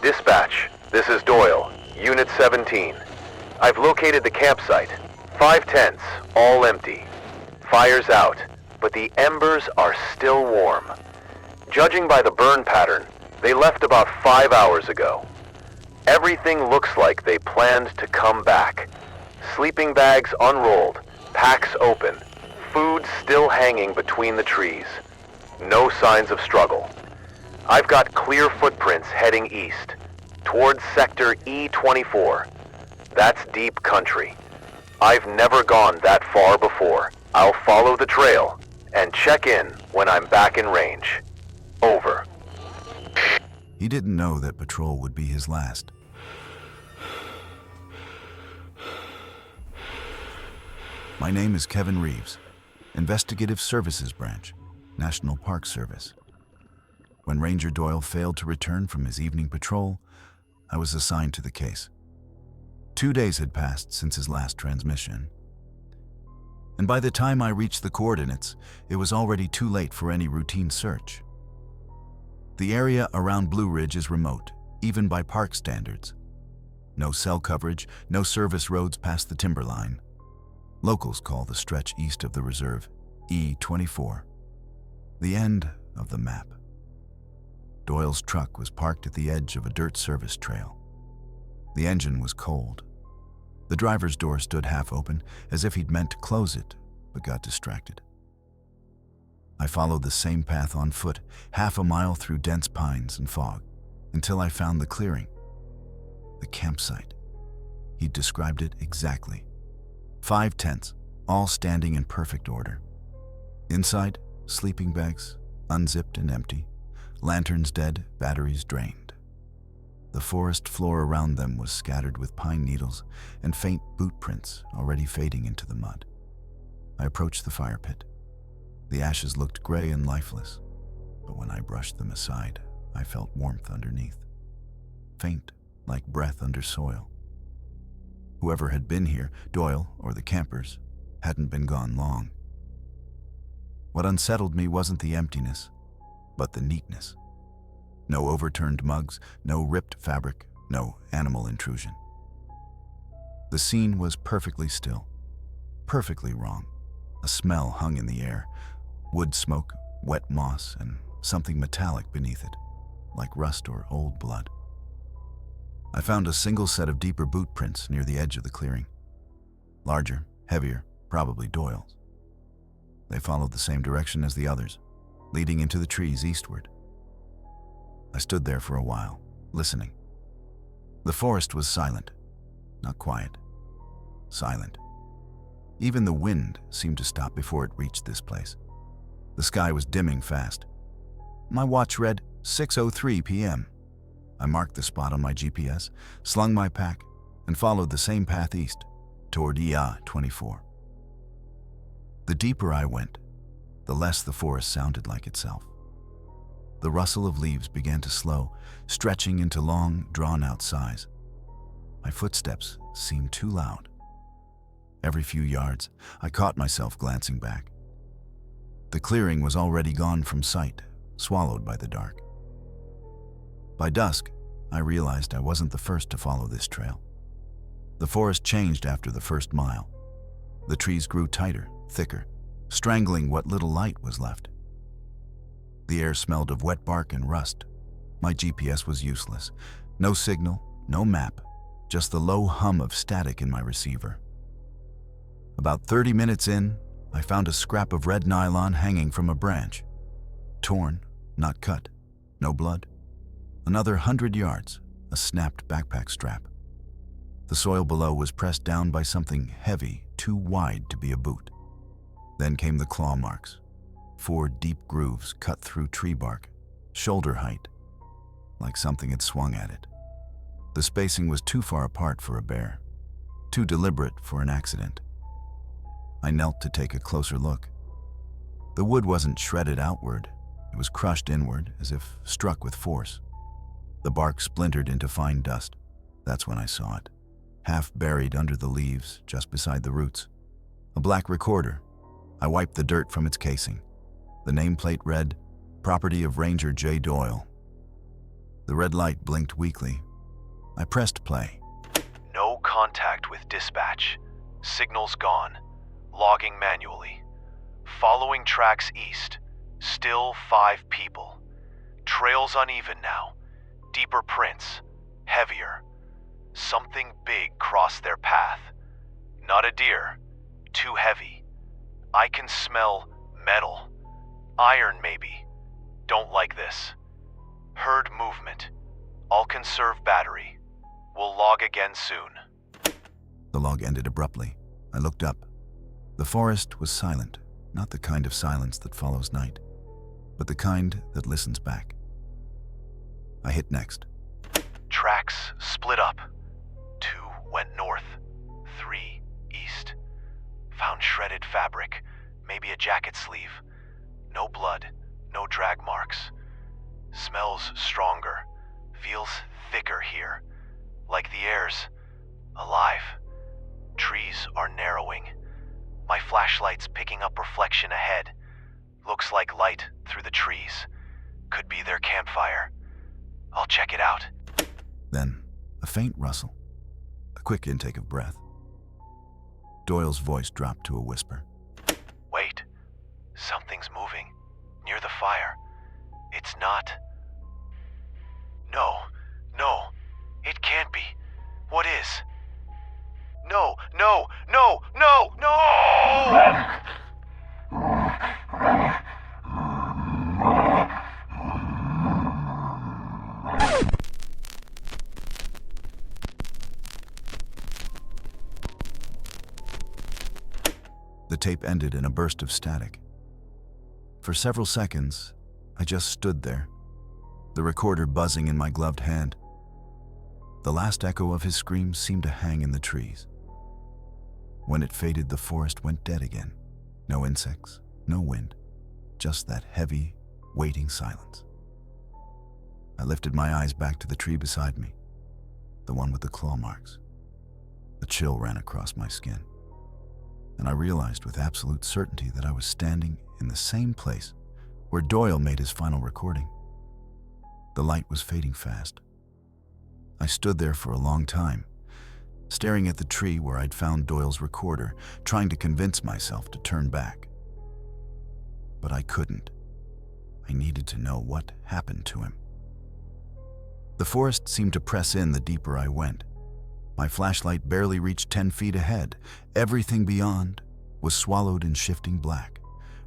Dispatch, this is Doyle, Unit 17. I've located the campsite. 5 tents, all empty. Fire's out, but the embers are still warm. Judging by the burn pattern, they left about 5 hours ago. Everything looks like they planned to come back. Sleeping bags unrolled, packs open, food still hanging between the trees. No signs of struggle. I've got clear footprints heading east, towards sector E-24. That's deep country. I've never gone that far before. I'll follow the trail and check in when I'm back in range. Over. He didn't know that patrol would be his last. My name is Kevin Reeves, Investigative Services Branch, National Park Service. When Ranger Doyle failed to return from his evening patrol, I was assigned to the case. 2 days had passed since his last transmission. And by the time I reached the coordinates, it was already too late for any routine search. The area around Blue Ridge is remote, even by park standards. No cell coverage, no service roads past the timberline. Locals call the stretch east of the reserve E-24, the end of the map. Doyle's truck was parked at the edge of a dirt service trail. The engine was cold. The driver's door stood half open, as if he'd meant to close it, but got distracted. I followed the same path on foot, half a mile through dense pines and fog, until I found the clearing. The campsite. He'd described it exactly. 5 tents, all standing in perfect order. Inside, sleeping bags, unzipped and empty, lanterns dead, batteries drained. The forest floor around them was scattered with pine needles and faint boot prints already fading into the mud. I approached the fire pit. The ashes looked gray and lifeless, but when I brushed them aside, I felt warmth underneath. Faint, like breath under soil. Whoever had been here, Doyle or the campers, hadn't been gone long. What unsettled me wasn't the emptiness, but the neatness. No overturned mugs, no ripped fabric, no animal intrusion. The scene was perfectly still, perfectly wrong. A smell hung in the air, wood smoke, wet moss, and something metallic beneath it, like rust or old blood. I found a single set of deeper boot prints near the edge of the clearing. Larger, heavier, probably Doyle's. They followed the same direction as the others, leading into the trees eastward. I stood there for a while, listening. The forest was silent, not quiet, silent. Even the wind seemed to stop before it reached this place. The sky was dimming fast. My watch read 6:03 p.m. I marked the spot on my GPS, slung my pack, and followed the same path east, toward E-24. The deeper I went, the less the forest sounded like itself. The rustle of leaves began to slow, stretching into long, drawn-out sighs. My footsteps seemed too loud. Every few yards, I caught myself glancing back. The clearing was already gone from sight, swallowed by the dark. By dusk, I realized I wasn't the first to follow this trail. The forest changed after the first mile. The trees grew tighter, thicker, strangling what little light was left. The air smelled of wet bark and rust. My GPS was useless. No signal, no map, just the low hum of static in my receiver. About 30 minutes in, I found a scrap of red nylon hanging from a branch. Torn, not cut, no blood. Another 100 yards, a snapped backpack strap. The soil below was pressed down by something heavy, too wide to be a boot. Then came the claw marks. 4 deep grooves cut through tree bark, shoulder height, like something had swung at it. The spacing was too far apart for a bear, too deliberate for an accident. I knelt to take a closer look. The wood wasn't shredded outward, it was crushed inward as if struck with force. The bark splintered into fine dust. That's when I saw it, half buried under the leaves just beside the roots. A black recorder. I wiped the dirt from its casing. The nameplate read, "Property of Ranger J. Doyle." The red light blinked weakly. I pressed play. No contact with dispatch. Signals gone. Logging manually. Following tracks east. Still 5 people. Trails uneven now. Deeper prints. Heavier. Something big crossed their path. Not a deer. Too heavy. I can smell metal. Iron, maybe. Don't like this. Heard movement. I'll conserve battery. We'll log again soon. The log ended abruptly. I looked up. The forest was silent, not the kind of silence that follows night, but the kind that listens back. I hit next. Tracks split up. 2 went north. 3 east. Found shredded fabric, maybe a jacket sleeve. No blood, no drag marks. Smells stronger. Feels thicker here. Like the air's alive. Trees are narrowing. My flashlight's picking up reflection ahead. Looks like light through the trees. Could be their campfire. I'll check it out. Then, a faint rustle. A quick intake of breath. Doyle's voice dropped to a whisper. Wait. Something's moving. Near the fire. It's not... No. It can't be. What is? No! The tape ended in a burst of static. For several seconds, I just stood there, the recorder buzzing in my gloved hand. The last echo of his scream seemed to hang in the trees. When it faded, the forest went dead again. No insects, no wind, just that heavy, waiting silence. I lifted my eyes back to the tree beside me, the one with the claw marks. A chill ran across my skin, and I realized with absolute certainty that I was standing in the same place where Doyle made his final recording. The light was fading fast. I stood there for a long time, staring at the tree where I'd found Doyle's recorder, trying to convince myself to turn back. But I couldn't. I needed to know what happened to him. The forest seemed to press in the deeper I went. My flashlight barely reached 10 feet ahead. Everything beyond was swallowed in shifting black.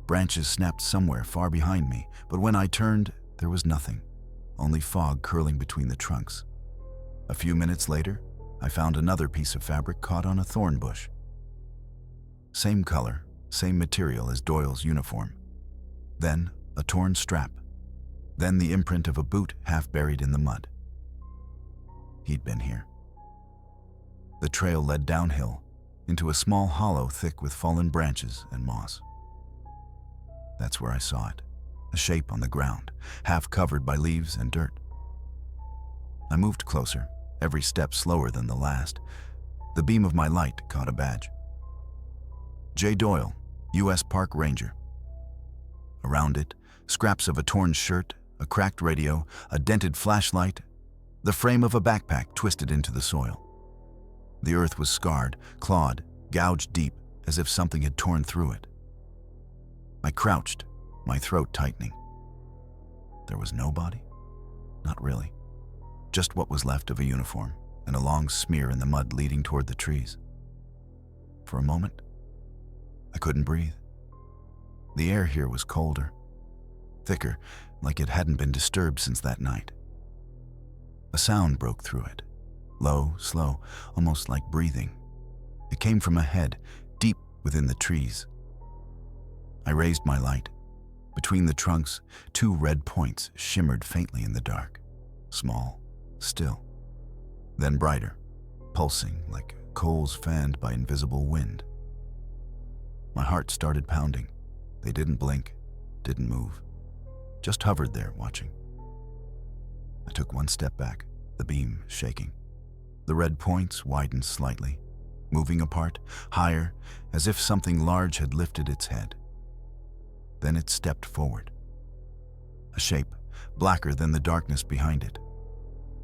Branches snapped somewhere far behind me, but when I turned, there was nothing, only fog curling between the trunks. A few minutes later, I found another piece of fabric caught on a thorn bush. Same color, same material as Doyle's uniform. Then a torn strap. Then the imprint of a boot half buried in the mud. He'd been here. The trail led downhill into a small hollow thick with fallen branches and moss. That's where I saw it, a shape on the ground, half covered by leaves and dirt. I moved closer, every step slower than the last. The beam of my light caught a badge. J. Doyle, U.S. Park Ranger. Around it, scraps of a torn shirt, a cracked radio, a dented flashlight, the frame of a backpack twisted into the soil. The earth was scarred, clawed, gouged deep, as if something had torn through it. I crouched, my throat tightening. There was no body? Not really. Just what was left of a uniform and a long smear in the mud leading toward the trees. For a moment, I couldn't breathe. The air here was colder, thicker, like it hadn't been disturbed since that night. A sound broke through it, low, slow, almost like breathing. It came from ahead, deep within the trees. I raised my light. Between the trunks, 2 red points shimmered faintly in the dark, small, still, then brighter, pulsing like coals fanned by invisible wind. My heart started pounding. They didn't blink, didn't move, just hovered there watching. I took 1 step back, the beam shaking. The red points widened slightly, moving apart, higher, as if something large had lifted its head. Then it stepped forward. A shape, blacker than the darkness behind it,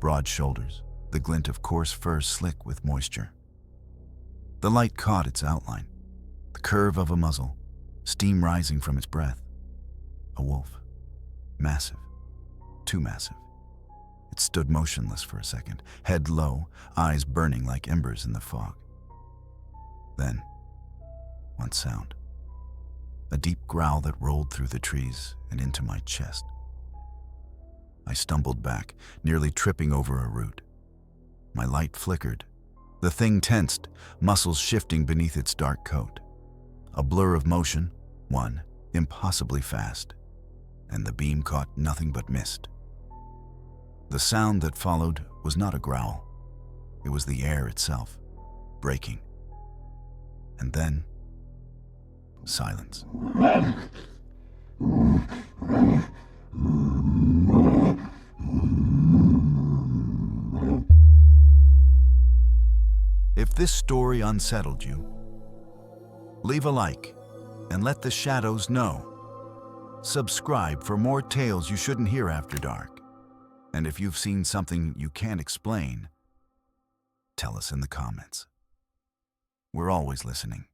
broad shoulders, the glint of coarse fur slick with moisture. The light caught its outline, the curve of a muzzle, steam rising from its breath. A wolf. Massive. Too massive. It stood motionless for a second, head low, eyes burning like embers in the fog. Then, one sound. A deep growl that rolled through the trees and into my chest. I stumbled back, nearly tripping over a root. My light flickered. The thing tensed, muscles shifting beneath its dark coat. A blur of motion, one, impossibly fast, and the beam caught nothing but mist. The sound that followed was not a growl. It was the air itself, breaking. And then, silence. If this story unsettled you, leave a like and let the shadows know. Subscribe for more tales you shouldn't hear after dark. And if you've seen something you can't explain, tell us in the comments. We're always listening.